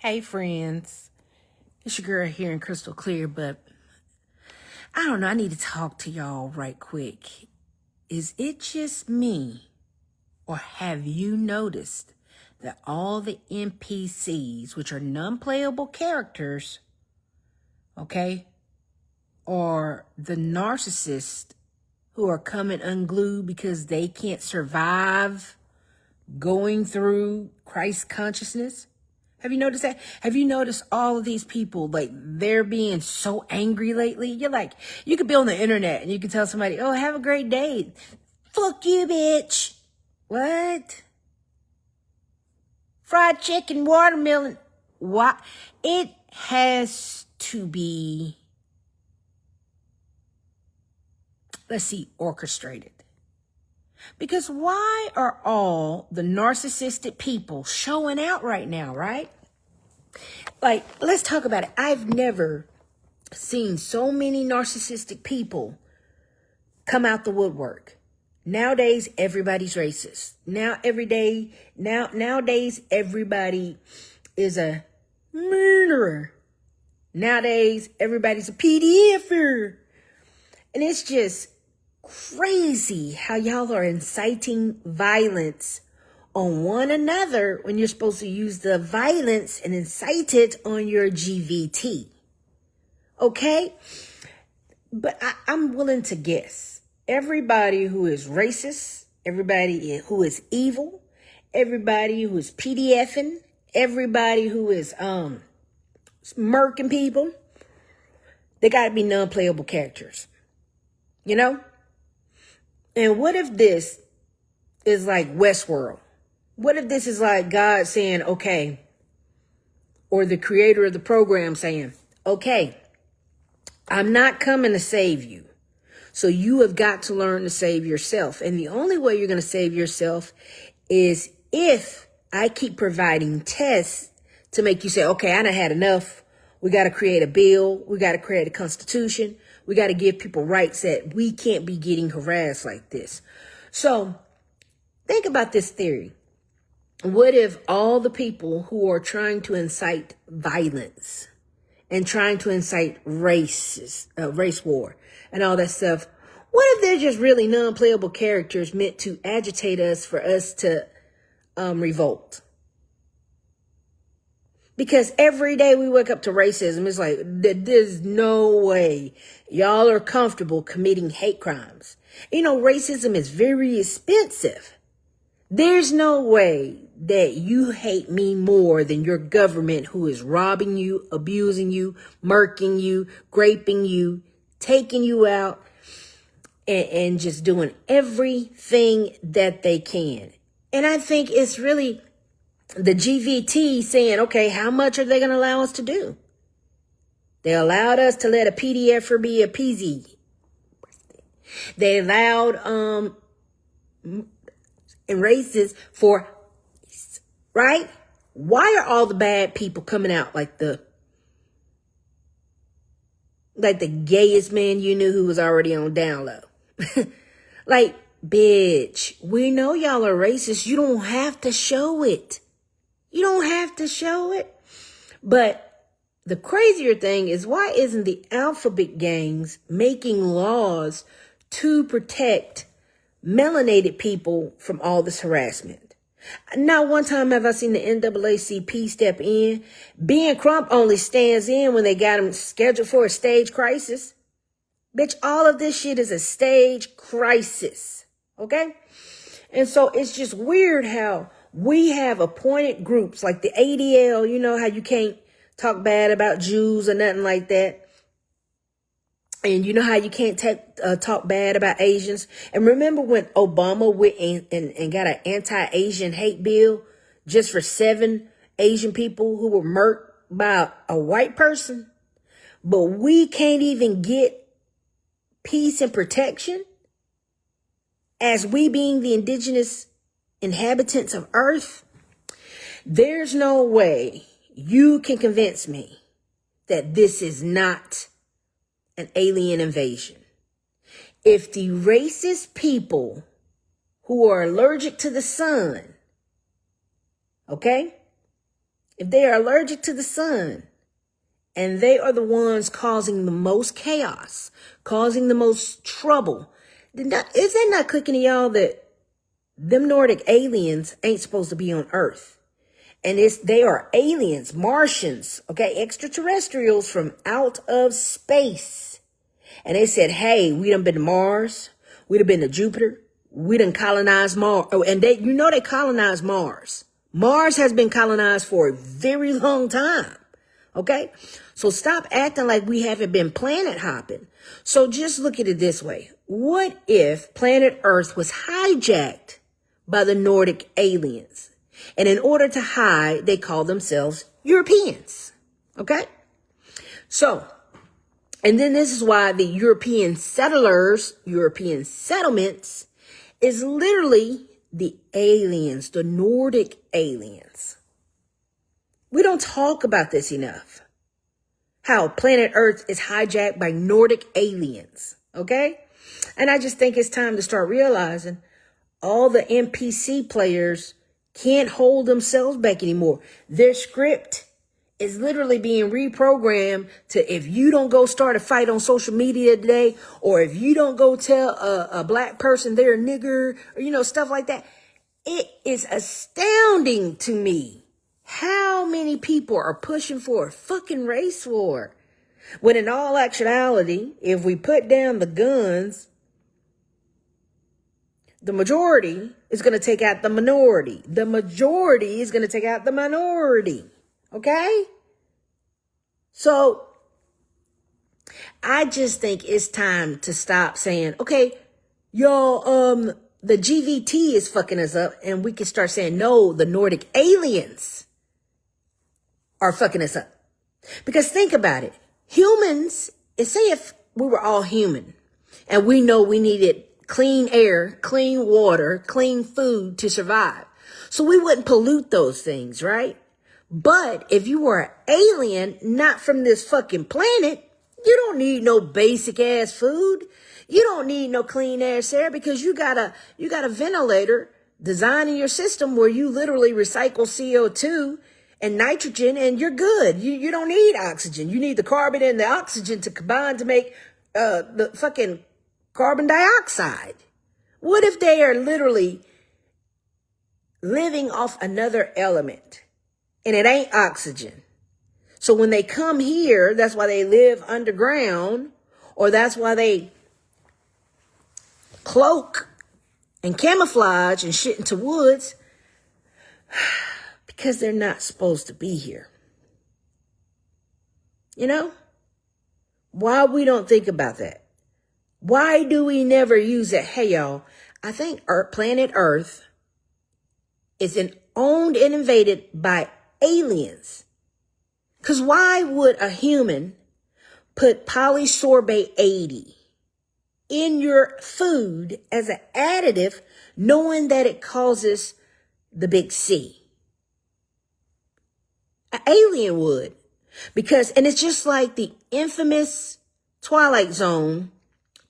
Hey friends, it's your girl here in Crystal Clear, but I don't know, I need to talk to y'all right quick. Is it just me, or have you noticed that all the NPCs, which are non-playable characters, okay, are the narcissists who are coming unglued because they can't survive going through Christ consciousness? Have you noticed that? Have you noticed all of these people, like, they're being so angry lately? You're like, you could be on the internet and you can tell somebody, oh, have a great day. Fuck you, bitch. What? Fried chicken, watermelon. What? It has to be, let's see, orchestrated. Because why are all the narcissistic people showing out right now, right? Like, let's talk about it. I've never seen so many narcissistic people come out the woodwork. Nowadays, everybody's racist. Nowadays, everybody is a murderer. Nowadays, everybody's a PDFer. And it's just crazy how y'all are inciting violence on one another when you're supposed to use the violence and incite it on your GVT. Okay? But I'm willing to guess. Everybody who is racist, everybody who is evil, everybody who is PDFing, everybody who is murking people, they gotta be non-playable characters. You know? And what if this is like Westworld? What if this is like God saying, okay, or the creator of the program saying, okay, I'm not coming to save you. So you have got to learn to save yourself. And the only way you're going to save yourself is if I keep providing tests to make you say, okay, I done had enough. We got to create a bill. We got to create a constitution. We got to give people rights that we can't be getting harassed like this. So think about this theory. What if all the people who are trying to incite violence and trying to incite race war and all that stuff, what if they're just really non-playable characters meant to agitate us for us to revolt? Because every day we wake up to racism, it's like, there's no way y'all are comfortable committing hate crimes. You know, racism is very expensive. There's no way that you hate me more than your government who is robbing you, abusing you, murking you, raping you, taking you out, and just doing everything that they can. And I think it's really the GVT saying, okay, how much are they going to allow us to do? They allowed us to let a PDFer be a PZ. They allowed and racists for, right? Why are all the bad people coming out like the gayest man you knew who was already on down low? Like, bitch, we know y'all are racist. You don't have to show it. You don't have to show it. But the crazier thing is, why isn't the alphabet gangs making laws to protect melanated people from all this harassment? Not one time have I seen the NAACP step in. Ben Crump only stands in when they got him scheduled for a stage crisis. Bitch, all of this shit is a stage crisis. Okay? And so it's just weird how we have appointed groups like the ADL. You know how you can't talk bad about Jews or nothing like that. And you know how you can't talk bad about Asians. And remember when Obama went and got an anti-Asian hate bill just for 7 Asian people who were murked by a white person? But we can't even get peace and protection as we being the indigenous inhabitants of Earth. There's no way you can convince me that this is not an alien invasion. If the racist people who are allergic to the sun, okay, if they are allergic to the sun, and they are the ones causing the most chaos, causing the most trouble, then is that not clicking to y'all that them Nordic aliens ain't supposed to be on Earth? And they are aliens, Martians, okay, extraterrestrials from out of space. And they said, hey, we done been to Mars. We done been to Jupiter. We done colonized Mars. Oh, and they colonized Mars. Mars has been colonized for a very long time. Okay. So stop acting like we haven't been planet hopping. So just look at it this way. What if planet Earth was hijacked by the Nordic aliens? And in order to hide, they call themselves Europeans. Okay. So, and then this is why the European settlers, European settlements is literally the aliens, the Nordic aliens. We don't talk about this enough. How planet Earth is hijacked by Nordic aliens. Okay. And I just think it's time to start realizing all the NPC players can't hold themselves back anymore. Their script is literally being reprogrammed to, if you don't go start a fight on social media today, or if you don't go tell a black person they're a nigger, or, stuff like that. It is astounding to me how many people are pushing for a fucking race war. When in all actuality, if we put down the guns, the majority is going to take out the minority. The majority is going to take out the minority. Okay? So I just think it's time to stop saying, okay, y'all, the GVT is fucking us up, and we can start saying, no, the Nordic aliens are fucking us up. Because think about it. Humans, say if we were all human and we know we needed clean air, clean water, clean food to survive. So we wouldn't pollute those things, right? But if you were an alien, not from this fucking planet, you don't need no basic ass food. You don't need no clean ass air, because you got a ventilator designed in your system where you literally recycle CO2 and nitrogen, and you're good. You don't need oxygen. You need the carbon and the oxygen to combine to make the fucking carbon dioxide. What if they are literally living off another element and it ain't oxygen? So when they come here, that's why they live underground, or that's why they cloak and camouflage and shit into woods, because they're not supposed to be here. Why we don't think about that? Why do we never use it? Hey, y'all, I think planet Earth is owned and invaded by aliens. Because why would a human put polysorbate 80 in your food as an additive, knowing that it causes the big C? An alien would. And it's just like the infamous Twilight Zone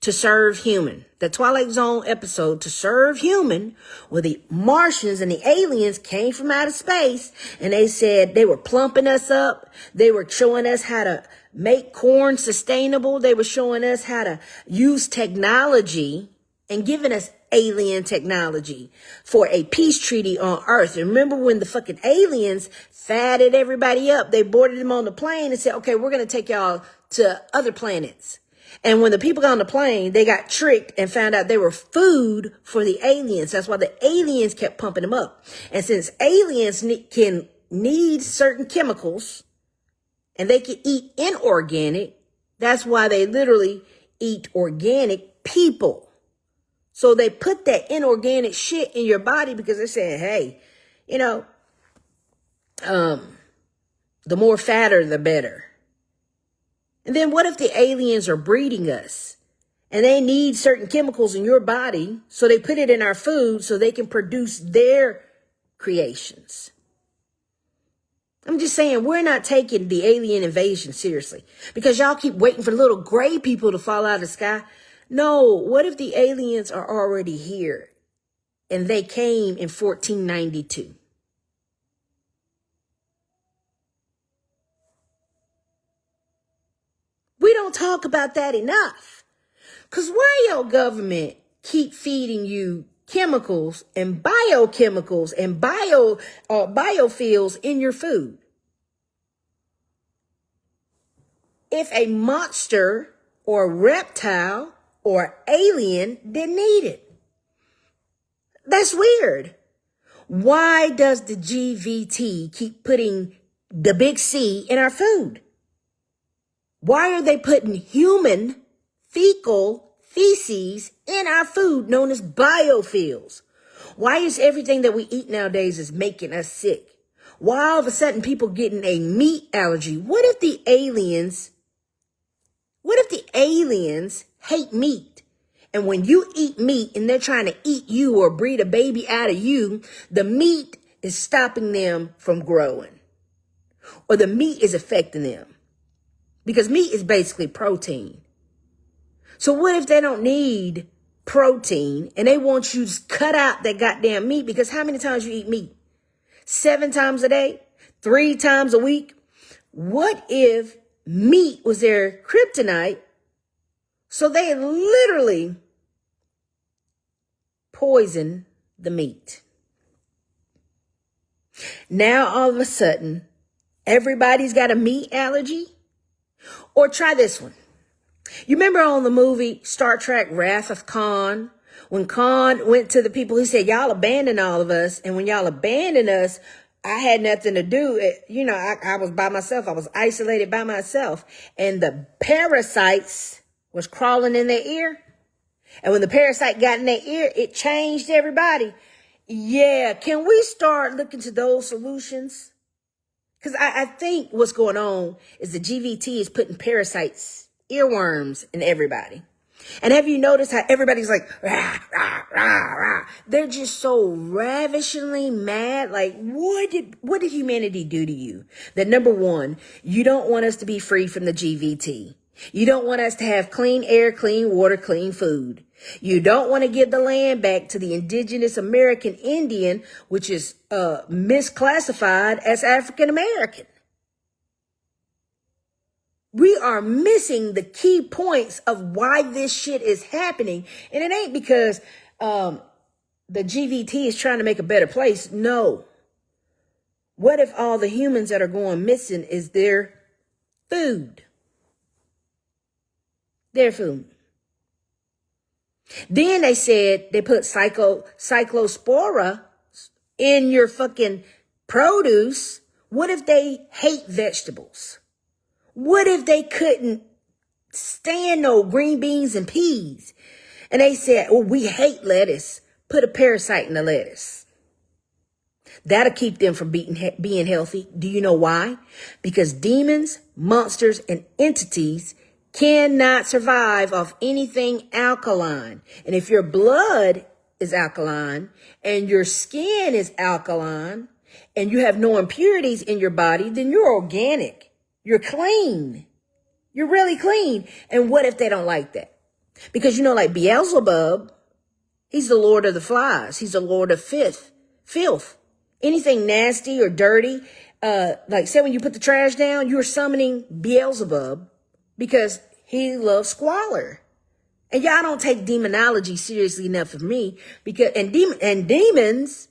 to serve human. The Twilight Zone episode, To Serve Human, where the Martians and the aliens came from outer space, and they said they were plumping us up. They were showing us how to make corn sustainable. They were showing us how to use technology and giving us alien technology for a peace treaty on Earth. And remember when the fucking aliens fatted everybody up? They boarded them on the plane and said, okay, we're going to take y'all to other planets. And when the people got on the plane, they got tricked and found out they were food for the aliens. That's why the aliens kept pumping them up. And since aliens can need certain chemicals and they can eat inorganic, that's why they literally eat organic people. So they put that inorganic shit in your body because they said, hey, the more fatter, the better. And then what if the aliens are breeding us and they need certain chemicals in your body, so they put it in our food so they can produce their creations? I'm just saying, we're not taking the alien invasion seriously because y'all keep waiting for little gray people to fall out of the sky. No, what if the aliens are already here and they came in 1492? don't talk about that enough. Because why your government keep feeding you chemicals and biochemicals and biofuels in your food? If a monster or reptile or alien didn't need it. That's weird. Why does the GVT keep putting the big C in our food? Why are they putting human fecal feces in our food known as biofuels? Why is everything that we eat nowadays is making us sick? Why all of a sudden people getting a meat allergy? What if the aliens hate meat? And when you eat meat and they're trying to eat you or breed a baby out of you, the meat is stopping them from growing. Or the meat is affecting them. Because meat is basically protein. So what if they don't need protein and they want you to cut out that goddamn meat? Because how many times you eat meat? 7 times a day? 3 times a week? What if meat was their kryptonite? So they literally poison the meat. Now all of a sudden, everybody's got a meat allergy? Or try this one. You remember on the movie Star Trek Wrath of Khan? When Khan went to the people, he said, y'all abandoned all of us. And when y'all abandoned us, I had nothing to do. I was by myself. I was isolated by myself. And the parasites was crawling in their ear. And when the parasite got in their ear, it changed everybody. Yeah, can we start looking to those solutions? Because I think what's going on is the GVT is putting parasites, earworms in everybody. And have you noticed how everybody's like, rah, rah, rah, rah. They're just so ravishingly mad. Like, what did humanity do to you? That number one, you don't want us to be free from the GVT. You don't want us to have clean air, clean water, clean food. You don't want to give the land back to the indigenous American Indian, which is misclassified as African American. We are missing the key points of why this shit is happening. And it ain't because the GVT is trying to make a better place. No. What if all the humans that are going missing is their food? Their food. Then they said they put cyclospora in your fucking produce. What if they hate vegetables? What if they couldn't stand no green beans and peas? And they said, oh, we hate lettuce. Put a parasite in the lettuce. That'll keep them from being healthy. Do you know why? Because demons, monsters, and entities cannot survive off anything alkaline. And if your blood is alkaline and your skin is alkaline and you have no impurities in your body, then you're organic. You're clean. You're really clean. And what if they don't like that? Because like Beelzebub, he's the Lord of the flies. He's the Lord of filth. Anything nasty or dirty, like say when you put the trash down, you're summoning Beelzebub because he loves squalor. And y'all don't take demonology seriously enough for me because demons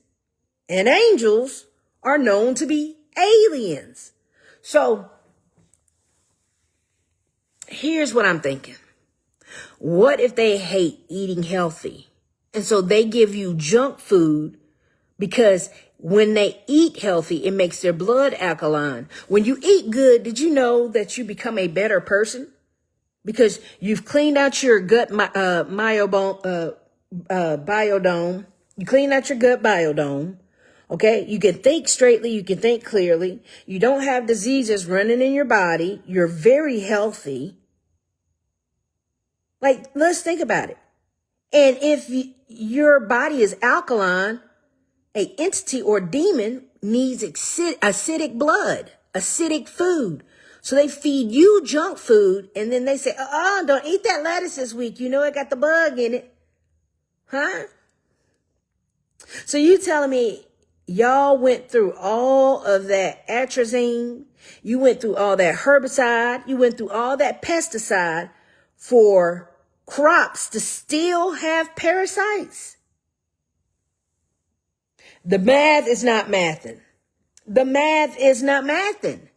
and angels are known to be aliens. So here's what I'm thinking. What if they hate eating healthy? And so they give you junk food because when they eat healthy, it makes their blood alkaline. When you eat good, did you know that you become a better person? Because you've cleaned out your gut biodome. You clean out your gut biodome. Okay, you can think straightly. You can think clearly. You don't have diseases running in your body. You're very healthy. Like, let's think about it. And if your body is alkaline, an entity or demon needs acidic blood, acidic food. So they feed you junk food and then they say, don't eat that lettuce this week. It got the bug in it. Huh? So you telling me Y'all went through all of that atrazine. You went through all that herbicide. You went through all that pesticide for crops to still have parasites. The math is not mathing. The math is not mathing.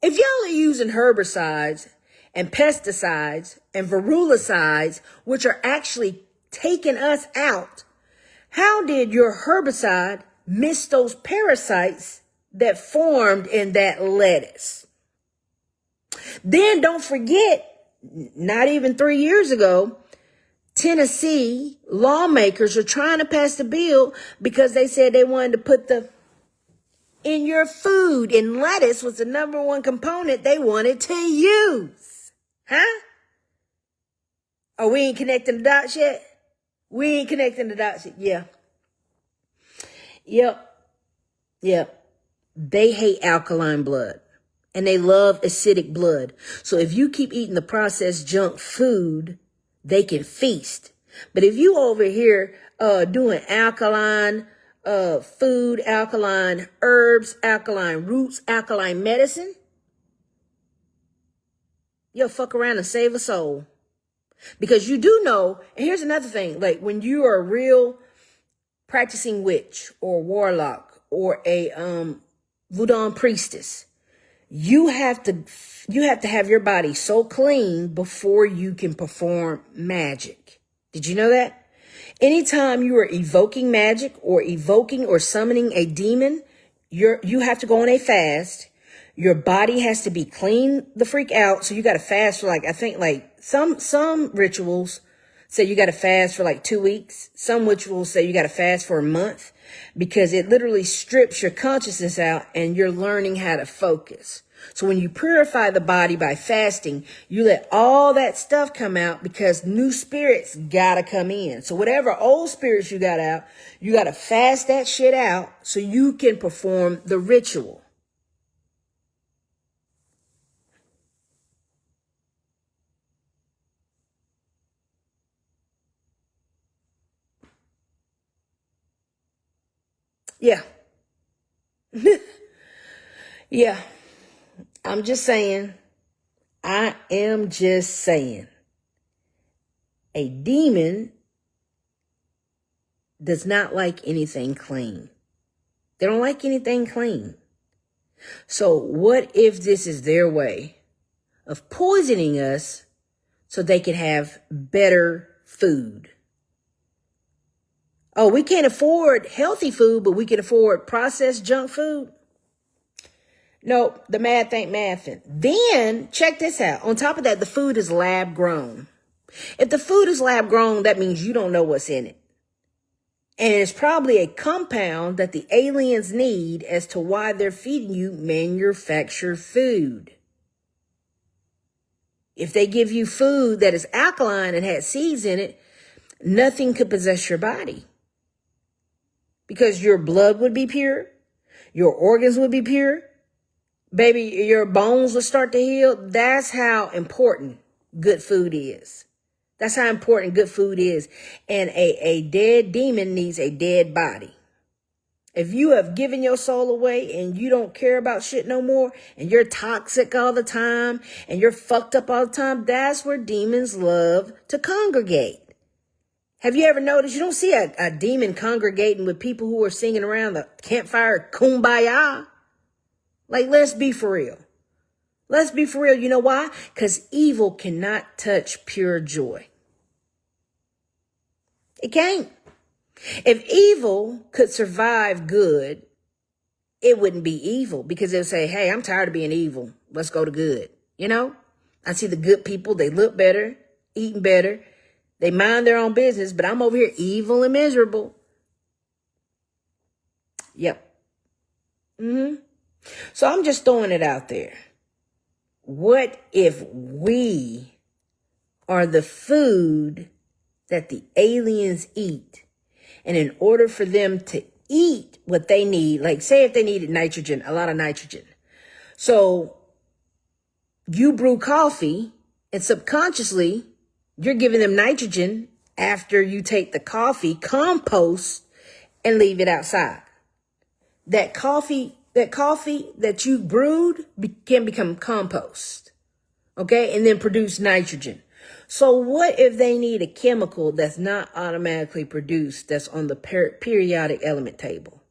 If y'all are using herbicides and pesticides and virulicides, which are actually taking us out, how did your herbicide miss those parasites that formed in that lettuce? Then don't forget, not even 3 years ago, Tennessee lawmakers are trying to pass the bill because they said they wanted to put in your food, and lettuce was the number one component they wanted to use. Huh? Oh, we ain't connecting the dots yet? We ain't connecting the dots yet. Yeah. Yep. They hate alkaline blood and they love acidic blood. So if you keep eating the processed junk food, they can feast. But if you over here doing alkaline food, alkaline herbs, alkaline roots, alkaline medicine, you'll fuck around and save a soul. Because you do know, and here's another thing, like when you are a real practicing witch or warlock or a voodoo priestess, you have to have your body so clean before you can perform magic. Did you know that? Anytime you are evoking magic or evoking or summoning a demon, you have to go on a fast. Your body has to be clean the freak out. So you got to fast for I think some rituals say you got to fast for 2 weeks. Some rituals say you got to fast for a month because it literally strips your consciousness out and you're learning how to focus. So when you purify the body by fasting, you let all that stuff come out because new spirits got to come in. So whatever old spirits you got out, you got to fast that shit out so you can perform the ritual. Yeah. Yeah. I'm just saying. I am just saying. A demon does not like anything clean. They don't like anything clean. So what if this is their way of poisoning us so they can have better food? Oh, we can't afford healthy food, but we can afford processed junk food? Nope, the math ain't mathing. Then, check this out. On top of that, the food is lab grown. If the food is lab grown, that means you don't know what's in it. And it's probably a compound that the aliens need as to why they're feeding you manufactured food. If they give you food that is alkaline and had seeds in it, nothing could possess your body. Because your blood would be pure, your organs would be pure, baby, your bones will start to heal. That's how important good food is. That's how important good food is. And a dead demon needs a dead body. If you have given your soul away and you don't care about shit no more, and you're toxic all the time, and you're fucked up all the time, that's where demons love to congregate. Have you ever noticed you don't see a demon congregating with people who are singing around the campfire kumbaya? Let's be for real. Let's be for real. You know why? Because evil cannot touch pure joy. It can't. If evil could survive good, it wouldn't be evil because it would say, hey, I'm tired of being evil. Let's go to good. You know, I see the good people. They look better, eating better. They mind their own business, but I'm over here evil and miserable. Yep. So I'm just throwing it out there. What if we are the food that the aliens eat? And in order for them to eat what they need, say if they needed nitrogen, a lot of nitrogen. So you brew coffee and subconsciously you're giving them nitrogen after you take the coffee, compost, and leave it outside. that coffee that you brewed can become compost. Okay. And then produce nitrogen. So what if they need a chemical that's not automatically produced, that's on the periodic element table?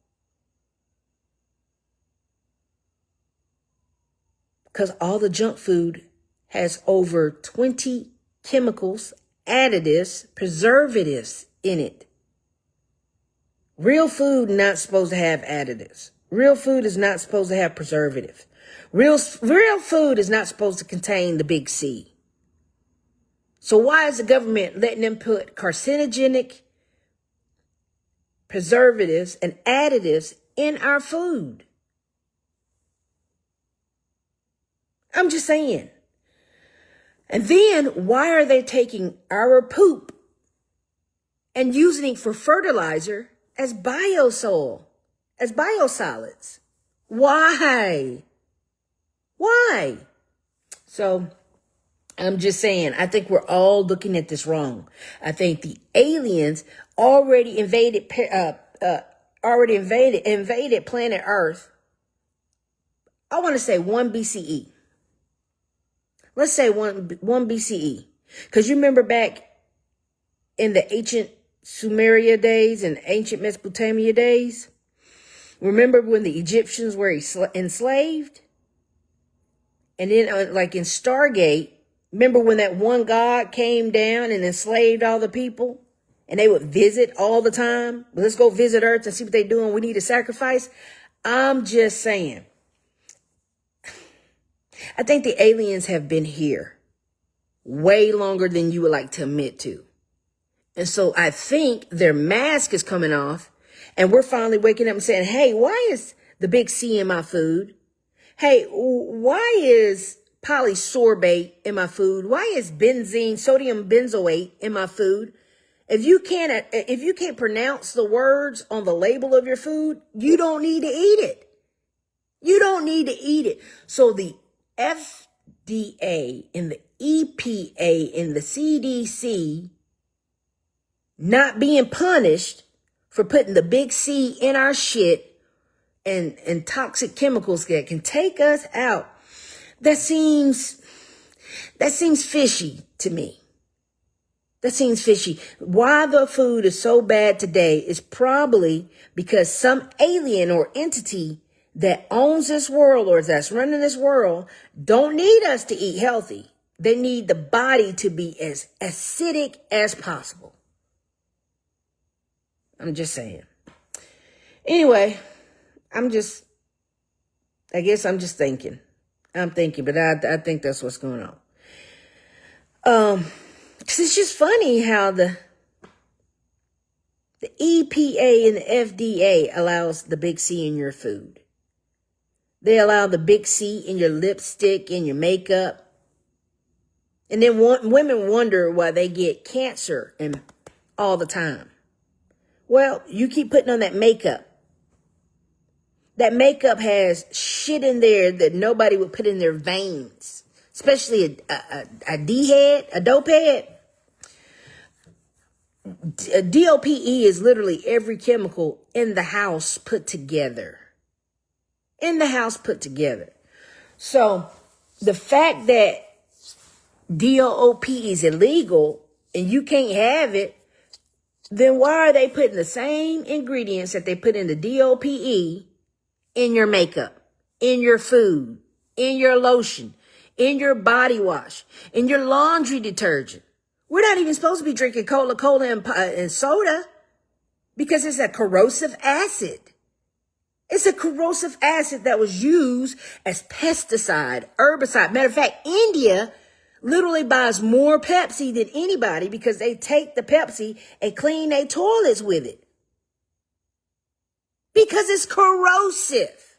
Because all the junk food has over 20 chemicals, additives, preservatives in it. Real food not supposed to have additives. Real food is not supposed to have preservatives. Real food is not supposed to contain the big C. So why is the government letting them put carcinogenic preservatives and additives in our food? I'm just saying. And then why are they taking our poop and using it for fertilizer as biosoil, as biosolids? Why? Why? So I'm just saying, I think we're all looking at this wrong. I think the aliens already invaded planet Earth. I want to say 1 BCE. Let's say 1 BCE. Because you remember back in the ancient Sumeria days and ancient Mesopotamia days? Remember when the Egyptians were enslaved? And then like in Stargate, remember when that one God came down and enslaved all the people? And they would visit all the time? Let's go visit Earth and see what they're doing. We need a sacrifice. I'm just saying. I think the aliens have been here way longer than you would like to admit to. And so I think their mask is coming off and we're finally waking up and saying, hey, why is the big C in my food? Hey, why is polysorbate in my food? Why is sodium benzoate in my food? If you can't pronounce the words on the label of your food, you don't need to eat it. You don't need to eat it. So the FDA and the EPA and the CDC not being punished for putting the big C in our shit and toxic chemicals that can take us out. That seems fishy to me. That seems fishy. Why the food is so bad today is probably because some alien or entity that owns this world or that's running this world don't need us to eat healthy. They need the body to be as acidic as possible. I'm just saying. Anyway, I guess I'm just thinking. I'm thinking, but I think that's what's going on. Because it's just funny how the EPA and the FDA allows the big C in your food. They allow the big C in your lipstick, in your makeup. And then women wonder why they get cancer all the time. Well, you keep putting on that makeup. That makeup has shit in there that nobody would put in their veins, especially a D-head, a dope head. DOPE is literally every chemical in the house put together. In the house put together. So the fact that DOPE is illegal and you can't have it, then why are they putting the same ingredients that they put in the DOPE in your makeup, in your food, in your lotion, in your body wash, in your laundry detergent? We're not even supposed to be drinking Coca-Cola and soda because it's a corrosive acid. It's a corrosive acid that was used as pesticide, herbicide. Matter of fact, India literally buys more Pepsi than anybody because they take the Pepsi and clean their toilets with it. Because it's corrosive,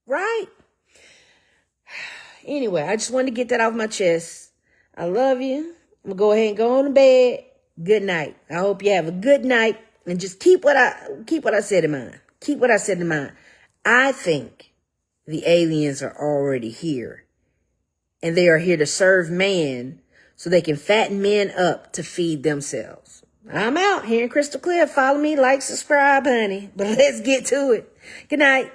right? Anyway, I just wanted to get that off my chest. I love you. I'm going to go ahead and go on to bed. Good night. I hope you have a good night and just keep what I said in mind. Keep what I said in mind. I think the aliens are already here and they are here to serve man so they can fatten men up to feed themselves. I'm out here in Crystal Clear. Follow me, like, subscribe, honey. But let's get to it. Good night.